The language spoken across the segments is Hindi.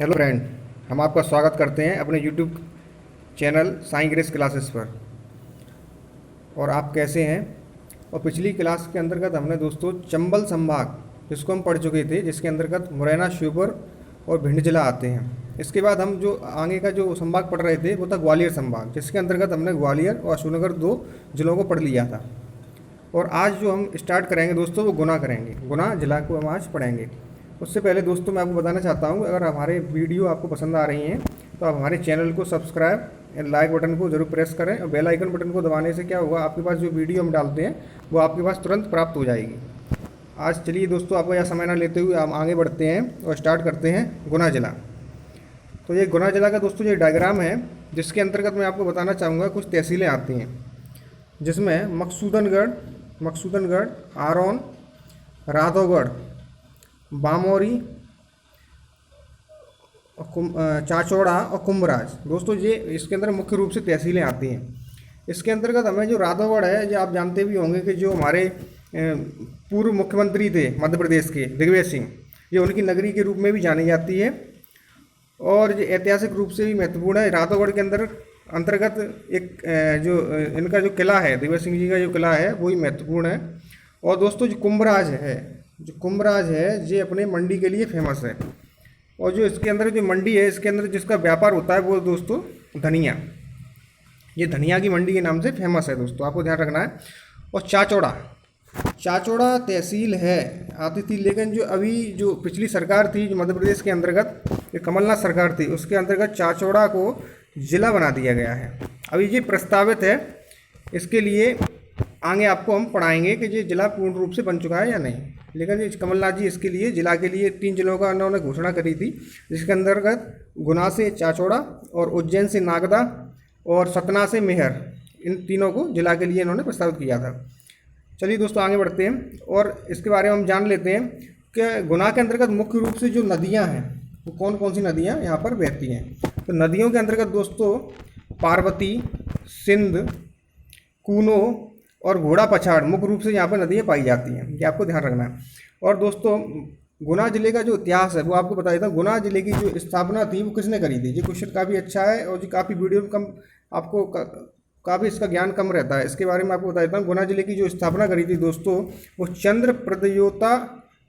हेलो फ्रेंड, हम आपका स्वागत करते हैं अपने YouTube channel Sai grace classes पर। और आप कैसे हैं? और पिछली क्लास के अंतर्गत हमने दोस्तों चंबल संभाग जिसको हम पढ़ चुके थे, जिसके अंतर्गत मुरैना, श्योपुर और भिंड जिला आते हैं। इसके बाद हम जो आगे का जो संभाग पढ़ रहे थे वो था ग्वालियर संभाग, जिसके अंतर्गत हमने ग्वालियर और अशोकनगर दो जिलों को पढ़ लिया था। और आज जो हम स्टार्ट करेंगे दोस्तों वो गुना करेंगे, गुना जिला को हम आज पढ़ेंगे। उससे पहले दोस्तों मैं आपको बताना चाहता हूँ, अगर हमारे वीडियो आपको पसंद आ रही हैं तो आप हमारे चैनल को सब्सक्राइब एंड लाइक बटन को जरूर प्रेस करें, और बेल आइकन बटन को दबाने से क्या होगा, आपके पास जो वीडियो हम डालते हैं वो आपके पास तुरंत प्राप्त हो जाएगी। आज चलिए दोस्तों, आपका यह समय ना लेते हुए हम आगे बढ़ते हैं और स्टार्ट करते हैं गुना जिला। तो ये गुना जिला का दोस्तों ये डायग्राम है, जिसके अंतर्गत मैं आपको बताना चाहूँगा कुछ तहसीलें आती हैं, जिसमें मकसूदनगढ़, आरोन, राधौगढ़, बामोरी, चाचौड़ा और कुंभराज। दोस्तों ये इसके अंदर मुख्य रूप से तहसीलें आती हैं। इसके अंतर्गत हमें जो राधौगढ़ है, जो आप जानते भी होंगे कि जो हमारे पूर्व मुख्यमंत्री थे मध्य प्रदेश के दिग्विजय सिंह, ये उनकी नगरी के रूप में भी जानी जाती है और ये ऐतिहासिक रूप से भी महत्वपूर्ण है। राधौगढ़ के अंतर्गत एक जो इनका जो किला है, दिग्विजय सिंह जी का जो किला है वो ही महत्वपूर्ण है। और दोस्तों जो कुंभराज है ये अपने मंडी के लिए फेमस है। और जो इसके अंदर जो मंडी है, इसके अंदर जिसका व्यापार होता है वो दोस्तों धनिया, ये धनिया की मंडी के नाम से फेमस है दोस्तों, आपको ध्यान रखना है। और चाचौड़ा तहसील है आती थी, लेकिन जो अभी जो पिछली सरकार थी जो मध्य प्रदेश के अंतर्गत, ये कमलनाथ सरकार थी, उसके अंतर्गत चाचौड़ा को जिला बना दिया गया है। अभी ये प्रस्तावित है, इसके लिए आगे आपको हम पढ़ाएंगे कि ये जिला पूर्ण रूप से बन चुका है या नहीं। लेकिन ये कमलनाथ जी इसके लिए जिला के लिए 3 जिलों का उन्होंने घोषणा करी थी, जिसके अंतर्गत गुना से चाचौड़ा और उज्जैन से नागदा और सतना से मेहर, इन तीनों को जिला के लिए इन्होंने प्रस्तावित किया था। चलिए दोस्तों आगे बढ़ते हैं और इसके बारे में हम जान लेते हैं कि गुना के अंतर्गत मुख्य रूप से जो नदियाँ हैं वो कौन कौन सी नदियाँ यहाँ पर बहती हैं। तो नदियों के अंतर्गत दोस्तों पार्वती, सिंध, कूनो और घोड़ा पछाड़ मुख्य रूप से यहाँ पर नदियाँ पाई जाती हैं, ये आपको ध्यान रखना है। और दोस्तों गुना जिले का जो इतिहास है वो आपको बता देता हूँ। गुना जिले की जो स्थापना थी वो किसने करी थी? ये क्वेश्चन काफ़ी अच्छा है और जी काफ़ी वीडियो में कम आपको काफ़ी इसका ज्ञान कम रहता है। इसके बारे में आपको बता देता हूँ। गुना जिले की जो स्थापना करी थी दोस्तों वो चंद्र प्रदयोता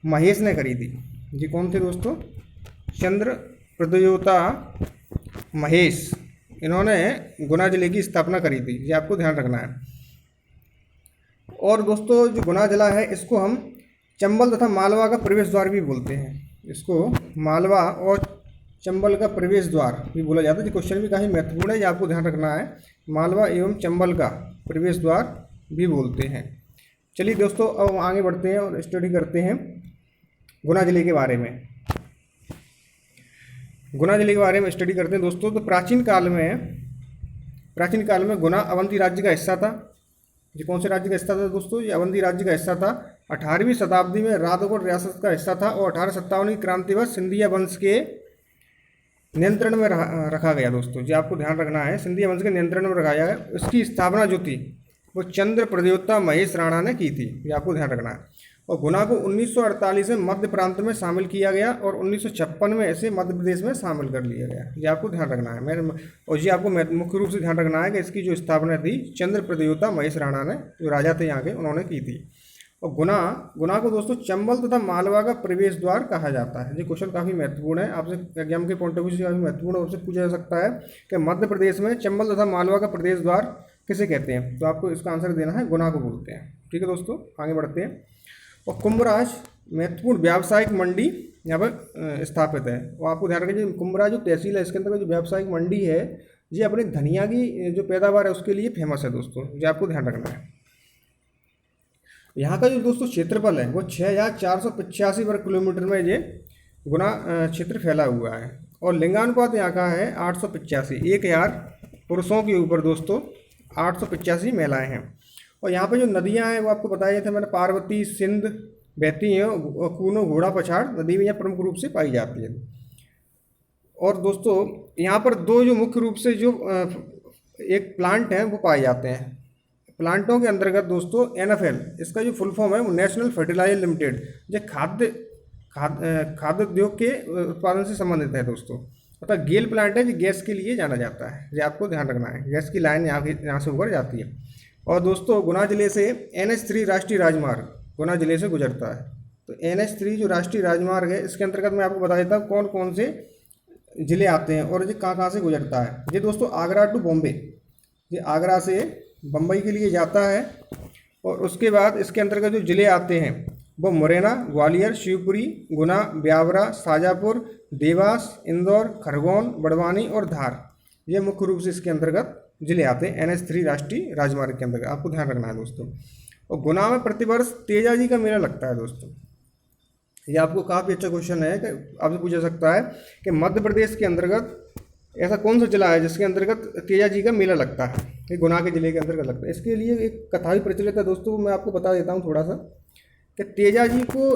महेश ने करी थी। जी कौन थे दोस्तों? चंद्र प्रदयोता महेश, इन्होंने गुना जिले की स्थापना करी थी, ये आपको ध्यान रखना है। और दोस्तों जो गुना जिला है इसको हम चंबल तथा मालवा का प्रवेश द्वार भी बोलते हैं। इसको मालवा और चंबल का प्रवेश द्वार भी बोला जाता है। ये क्वेश्चन भी काफ़ी महत्वपूर्ण है, ये आपको ध्यान रखना है। मालवा एवं चंबल का प्रवेश द्वार भी बोलते हैं। चलिए दोस्तों अब हम आगे बढ़ते हैं और स्टडी करते हैं गुना जिले के बारे में। गुना जिले के बारे में स्टडी करते हैं दोस्तों। तो प्राचीन काल में गुना अवंती राज्य का हिस्सा था। ये कौन से राज्य का हिस्सा था दोस्तों? ये अवंती राज्य का हिस्सा था। 18वीं शताब्दी में राधौगढ़ रियासत का हिस्सा था और 1857 की क्रांति पर सिंधिया वंश के नियंत्रण में रखा गया दोस्तों, ये आपको ध्यान रखना है। सिंधिया वंश के नियंत्रण में रखा गया। इसकी स्थापना जो थी वो चंद्र प्रदयोता महेश राणा ने की थी, ये आपको ध्यान रखना है। और गुना को 1948 में मध्य प्रांत में शामिल किया गया और 1956 में ऐसे मध्य प्रदेश में शामिल कर लिया गया, ये आपको ध्यान रखना है। और ये आपको मुख्य रूप से ध्यान रखना है कि इसकी जो स्थापना थी चंद्र प्रदयोता महेश राणा ने, जो राजा थे यहाँ के, उन्होंने की थी। और गुना को दोस्तों चंबल तथा मालवा का प्रवेश द्वार कहा जाता है। ये क्वेश्चन काफ़ी महत्वपूर्ण है, आपसे एग्जाम के पॉइंट ऑफ व्यू से काफ़ी महत्वपूर्ण रूप से पूछा जा सकता है कि मध्य प्रदेश में चंबल तथा मालवा का प्रवेश द्वार किसे कहते हैं? तो आपको इसका आंसर देना है, गुना को बोलते हैं। ठीक है दोस्तों आगे बढ़ते हैं। और कुंभराज महत्वपूर्ण व्यावसायिक मंडी यहाँ पर स्थापित है। और आपको ध्यान रखिए कुंभराज जो तहसील है इसके अंदर जो व्यावसायिक मंडी है ये अपने धनिया की जो पैदावार है उसके लिए फेमस है दोस्तों, ये आपको ध्यान रखना है। यहाँ का जो दोस्तों क्षेत्रफल है वो 6485 वर्ग किलोमीटर में ये गुना क्षेत्र फैला हुआ है। और लिंगानुपात यहाँ का है 885, 1000 पुरुषों के ऊपर दोस्तों 885 महिलाएं हैं। और यहाँ पे जो नदियाँ हैं वो आपको बताया थे मैंने, पार्वती, सिंध बहती हैं और कूनो घोड़ा पछाड़ नदी भी यहाँ प्रमुख रूप से पाई जाती है। और दोस्तों यहाँ पर दो जो मुख्य रूप से जो एक प्लांट हैं वो पाए जाते हैं। प्लांटों के अंतर्गत दोस्तों NFL, इसका जो फुल फॉर्म है वो नेशनल फर्टिलाइजर लिमिटेड, जो खाद्य खाद्य उद्योग के उत्पादन से संबंधित है दोस्तों। अतः गेल प्लांट है जो गैस के लिए जाना जाता है, ये आपको ध्यान रखना है, गैस की लाइन यहाँ से होकर जाती है। और दोस्तों गुना जिले से NH3 राष्ट्रीय राजमार्ग गुना जिले से गुजरता है। तो NH3 जो राष्ट्रीय राजमार्ग है, इसके अंतर्गत मैं आपको बता देता हूँ कौन कौन से ज़िले आते हैं और ये कहाँ से गुजरता है। ये दोस्तों आगरा टू बॉम्बे, ये आगरा से बम्बई के लिए जाता है। और उसके बाद इसके अंतर्गत जो ज़िले आते हैं वो मुरैना, ग्वालियर, शिवपुरी, गुना, ब्यावरा, शाजापुर, देवास, इंदौर, खरगोन, बड़वानी और धार, ये मुख्य रूप से इसके अंतर्गत जिले आते हैं NH3 राष्ट्रीय राजमार्ग के अंतर्गत, आपको ध्यान रखना है दोस्तों। और गुना में प्रतिवर्ष तेजाजी का मेला लगता है दोस्तों। ये आपको काफ़ी अच्छा क्वेश्चन है कि आपसे पूछा सकता है कि मध्य प्रदेश के अंतर्गत ऐसा कौन सा जिला है जिसके अंतर्गत तेजाजी का मेला लगता है। ये गुना के जिले के अंतर्गत लगता है। इसके लिए एक कथा भी प्रचलित है दोस्तों, मैं आपको बता देता हूँ थोड़ा सा कि तेजाजी को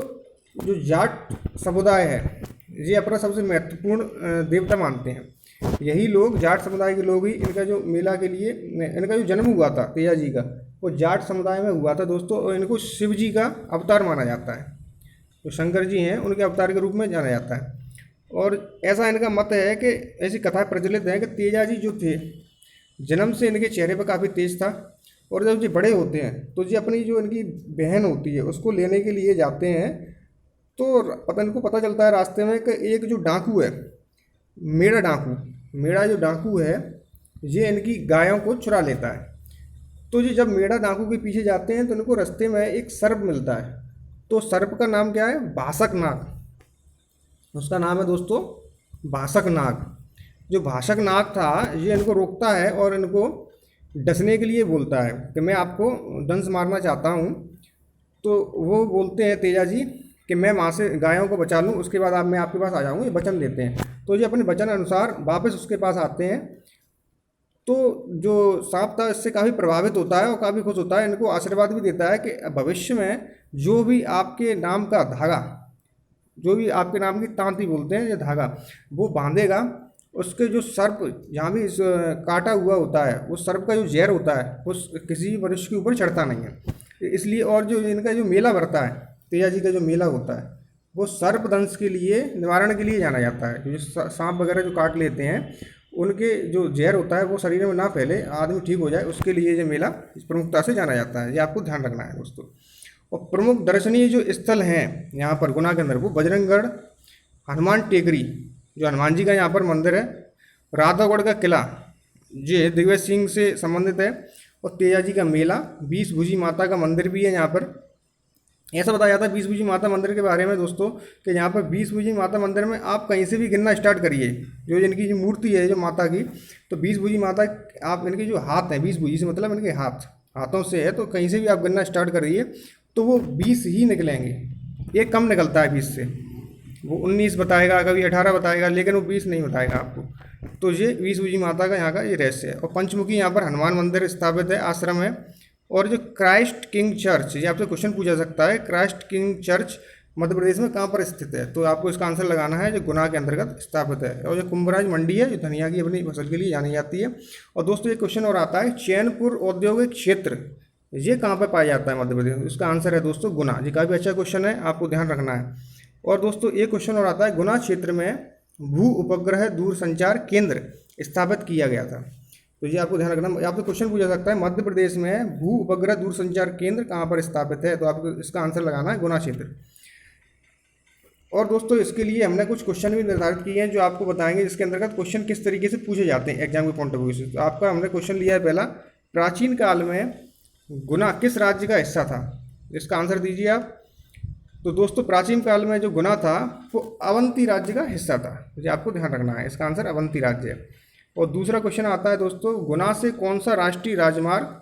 जो जाट समुदाय है ये अपना सबसे महत्वपूर्ण देवता मानते हैं। यही लोग, जाट समुदाय के लोग ही इनका जो मेला के लिए, इनका जो जन्म हुआ था तेजाजी का, वो जाट समुदाय में हुआ था दोस्तों। और इनको शिव जी का अवतार माना जाता है, जो शंकर जी हैं उनके अवतार के रूप में जाना जाता है। और ऐसा इनका मत है कि ऐसी कथा प्रचलित है कि तेजाजी जो थे जन्म से इनके चेहरे पर काफ़ी तेज था। और जब ये बड़े होते हैं तो ये अपनी जो इनकी बहन होती है उसको लेने के लिए जाते हैं। तो इनको पता चलता है रास्ते में कि एक जो डाकू है, मेढ़ा जो डाकू है ये इनकी गायों को चुरा लेता है। तो ये जब मेढ़ा डाकू के पीछे जाते हैं तो इनको रास्ते में एक सर्प मिलता है। तो सर्प का नाम क्या है? भासक नाग। उसका नाम है दोस्तों भासक नाग। जो भासक नाग था ये इनको रोकता है और इनको डसने के लिए बोलता है कि मैं आपको दंश मारना चाहता हूँ। तो वो बोलते हैं तेजाजी कि मैं वहाँ से गायों को बचा लूँ, उसके बाद मैं आपके पास आ जाऊँगा, ये वचन देते हैं। तो ये अपने वचन अनुसार वापस उसके पास आते हैं। तो जो सांप था इससे काफ़ी प्रभावित होता है और काफ़ी खुश होता है, इनको आशीर्वाद भी देता है कि भविष्य में जो भी आपके नाम का धागा, जो भी आपके नाम की तांती बोलते हैं ये धागा, वो बांधेगा, उसके जो सर्प जहाँ भी काटा हुआ होता है उस सर्प का जो जहर होता है उस किसी भी मनुष्य के ऊपर चढ़ता नहीं है। इसलिए और जो इनका जो मेला भरता है, तेजाजी का जो मेला होता है, वो सर्प दंश के लिए, निवारण के लिए जाना जाता है। जो सांप वगैरह जो काट लेते हैं उनके जो जहर होता है वो शरीर में ना फैले, आदमी ठीक हो जाए, उसके लिए ये मेला इस प्रमुखता से जाना जाता है। ये आपको ध्यान रखना है दोस्तों। और प्रमुख दर्शनीय जो स्थल हैं यहाँ पर गुना के अंदर, वो बजरंगगढ़, हनुमान टेकरी, जो हनुमान जी का यहाँ पर मंदिर है, राधागढ़ का किला, ये दिग्विजय सिंह से संबंधित है, और तेजाजी का मेला, 20 भुजी माता का मंदिर भी है यहाँ पर। ऐसा बताया जाता है 20 भुजी माता मंदिर के बारे में दोस्तों कि यहाँ पर 20 भुजी माता मंदिर में आप कहीं से भी गिनना स्टार्ट करिए, जो इनकी जो मूर्ति है जो माता की, तो 20 भुजी माता, आप इनके जो हाथ हैं, 20 भुजी से मतलब इनके हाथों से है, तो कहीं से भी आप गिनना स्टार्ट करिए तो वो 20 ही निकलेंगे। एक कम निकलता है 20 से, वो 19 बताएगा, कभी 18 बताएगा, लेकिन वो 20 नहीं बताएगा आपको। तो ये 20 भुजी माता का यहाँ का ये रहस्य है। और पंचमुखी यहाँ पर हनुमान मंदिर स्थापित है, आश्रम है। और जो क्राइस्ट किंग चर्च, ये आपसे क्वेश्चन पूछा सकता है, Christ king church Madhya Pradesh में कहाँ पर स्थित है? तो आपको इसका आंसर लगाना है, जो गुना के अंतर्गत स्थापित है। और जो कुंभराज मंडी है, जो धनिया की अपनी फसल के लिए जानी जाती है। और दोस्तों एक क्वेश्चन और आता है, चैनपुर औद्योगिक क्षेत्र ये कहाँ पर पाया जाता है मध्य प्रदेश में? इसका आंसर है दोस्तों गुना। ये काफ़ी अच्छा क्वेश्चन है, आपको ध्यान रखना है। और दोस्तों एक क्वेश्चन और आता है, गुना क्षेत्र में भू उपग्रह दूरसंचार केंद्र स्थापित किया गया था। तो ये आपको ध्यान रखना। आपसे क्वेश्चन पूछा सकता है, मध्य प्रदेश में भू उपग्रह दूरसंचार केंद्र कहाँ पर स्थापित है? तो आपको इसका आंसर लगाना है गुना क्षेत्र। और दोस्तों इसके लिए हमने कुछ क्वेश्चन भी निर्धारित किए हैं जो आपको बताएंगे, जिसके अंतर्गत क्वेश्चन किस तरीके से पूछे जाते हैं एग्जाम के पॉइंट ऑफ व्यू से। तो आपका हमने क्वेश्चन लिया है पहला, प्राचीन काल में गुना किस राज्य का हिस्सा था? इसका आंसर दीजिए आप। तो दोस्तों प्राचीन काल में जो गुना था वो अवंती राज्य का हिस्सा था। ये आपको ध्यान रखना है, इसका आंसर अवंती राज्य है। और दूसरा क्वेश्चन आता है दोस्तों, गुना से कौन सा राष्ट्रीय राजमार्ग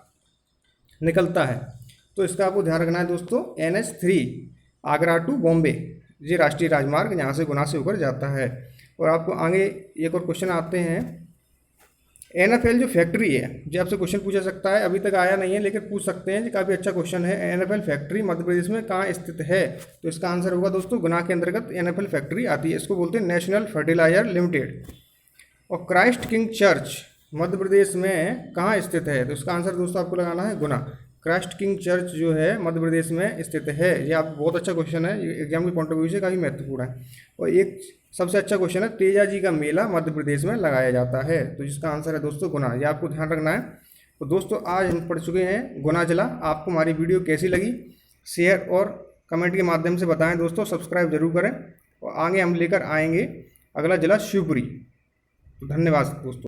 निकलता है? तो इसका आपको ध्यान रखना है दोस्तों, NH3 आगरा टू बॉम्बे, ये राष्ट्रीय राजमार्ग यहाँ से गुना से होकर जाता है। और आपको आगे एक और क्वेश्चन आते हैं, NFL जो फैक्ट्री है, जो आपसे क्वेश्चन पूछा सकता है, अभी तक आया नहीं है लेकिन पूछ सकते हैं, जो काफ़ी अच्छा क्वेश्चन है। NFL फैक्ट्री मध्य प्रदेश में कहाँ स्थित है? तो इसका आंसर होगा दोस्तों गुना के अंतर्गत NFL फैक्ट्री आती है, इसको बोलते हैं नेशनल फर्टिलाइजर लिमिटेड। और Christ king church Madhya Pradesh में कहाँ स्थित है? तो इसका आंसर दोस्तों आपको लगाना है गुना। क्राइस्ट किंग चर्च जो है मध्य प्रदेश में स्थित है? ये आप बहुत अच्छा क्वेश्चन है, ये एग्जाम के पॉइंट ऑफ व्यू से काफ़ी महत्वपूर्ण है। और एक सबसे अच्छा क्वेश्चन है, तेजा जी का मेला मध्य प्रदेश में लगाया जाता है, तो जिसका आंसर है दोस्तों गुना। ये आपको ध्यान रखना है। तो दोस्तों आज हम पढ़ चुके हैं गुना जिला। आपको हमारी वीडियो कैसी लगी शेयर और कमेंट के माध्यम से बताएं दोस्तों। सब्सक्राइब जरूर करें और आगे हम लेकर आएंगे अगला जिला शिवपुरी। तो धन्यवाद दोस्तों।